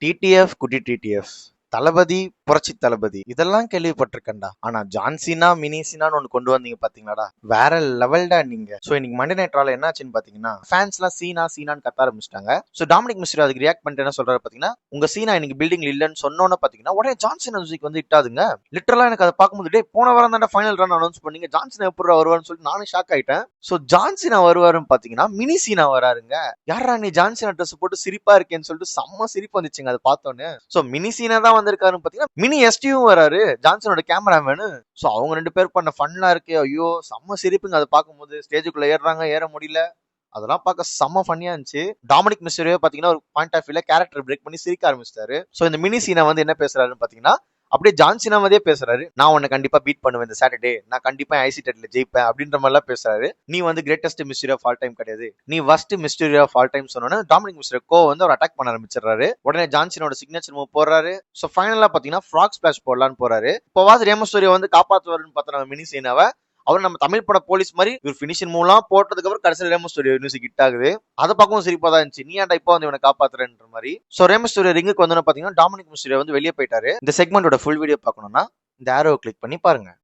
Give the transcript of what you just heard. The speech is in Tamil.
டிடிஎஃப் குட்டி டிடிஎஃப் தளபதி புரட்சி தளபதி இதெல்லாம் கேள்விப்பட்டிருக்கேன்டா. ஆனா ஜான்சினா மினிசினான்னு ஒண்ணு கொண்டு வந்தீங்க பாத்தீங்களாடா, வேற லெவல்டா நீங்க. சோ இன்னைக்கு மண்டே நைட் ரால என்ன ஆச்சுன்னு பாத்தீங்கன்னா, ஃபேன்ஸ் எல்லாம் சீனா சீனான்னு கத்த ஆரம்பிச்சிட்டாங்க. சோ டாமினிக் மிஸ்டர் அதுக்கு ரியாக்ட் பண்ணிட்டு என்ன சொல்றாரு பாத்தீங்கன்னா, உங்க சீனா இன்னைக்கு பில்டிங்ல இல்லன்னு சொன்னோன்னு பாத்தீங்கன்னா உடனே ஜான்சன் மியூசிக் வந்து இட்டாதுங்க. லிட்டரலா எனக்கு அதை பார்க்கும்போது டே போன வாரம் தான் ஃபைனல் ரன் அனௌன்ஸ் பண்ணீங்க, ஜான்சன் எப்படி வருவாருன்னு சொல்லிட்டு நானும் ஷாக் ஆயிட்டேன். சோ ஜான்சினா வருவாருன்னு பாத்தீங்கன்னா மினி சீனா வராருங்க. யாரா நீ ஜான்சன் ட்ரெஸ் போட்டு சிரிப்பா இருக்கேன்னு சொல்லிட்டு செம்ம சிரிப்பு வந்துச்சுங்க அதை பார்த்தோன்னு. சோ மினி சீனா தான் வந்திருக்காருன்னு பாத்தீங்கன்னா மினி எஸ்டியும் வராரு, ஜான்சனோட கேமராமேனு. சோ அவங்க 2 பேர் பண்ண ஃபன்னா இருக்கு. ஐயோ செம்ம சிரிப்புங்க அதை பார்க்கும்போது. ஸ்டேஜுக்குள்ள ஏறுறாங்க, ஏற முடியல. அதெல்லாம் பார்க்க செம்ம ஃபன்னியா இருந்துச்சு. டாமினிக் மிஸ்டரே பாத்தீங்கன்னா ஒரு பாயிண்ட் ஆஃப் வியூல கேரக்டர் பிரேக் பண்ணி சிரிக்க ஆரம்பிச்சிட்டாரு. சோ இந்த மினி சீனா வந்து என்ன பேசுறாருன்னு பாத்தீங்கன்னா, அப்படியே ஜான்சினா மாதிரியே பேசுறாரு. நான் உன்னை கண்டிப்பா பீட் பண்ணுவேன் இந்த சாட்டர்டே, நான் கண்டிப்பா ஐசி டெட்ல ஜெயிப்பேன் அப்படின்ற மாதிரி எல்லாம் பேசுறாரு. நீ வந்து greatest mystery of all time கிடையாது, நீ worst mystery of all time சொன்னோன்னு டாமினிக் மிஸ்டர் கோ வந்து அவர் அட்டாக் பண்ண ஆரம்பிச்சிடறாரு. உடனே ஜான்சினோட சிக்னேச்சர் மூவ் போடுறாரு. சோ ஃபைனலா பாத்தீங்கன்னா ஃப்ராக் ஸ்பிளாஷ் போடலான்னு போறாரு. இப்போவாது ரேமஸ்டோரியை வந்து காப்பாத்துவாருன்னு பார்த்தா நம்ம மினி சீனாவை, அவர் நம்ம தமிழ் பட போலீஸ் மாதிரி இவர் பினிஷிங் மூவ்லாம் போட்டதுக்கு அப்புறம் கடைசியில் ரேமோ ஸ்டோரியோ மியூசிக் ஹிட் ஆகுது. அதை பார்க்கவும் சிரிப்பா தான் இருந்துச்சு. நீ ஏன்டா இப்போ வந்து இவனை காப்பாத்துறன்ற மாதிரி. சோ ரேமோ ஸ்டோரியோ ரிங்குக்கு வந்து பாத்தீங்கன்னா டாமினிக் மிஸ்டரியோ வந்து வெளியே போயிட்டாரு. இந்த செக்மெண்டோட ஃபுல் வீடியோ பார்க்கணும்னா இந்த ஆரோவை கிளிக் பண்ணி பாருங்க.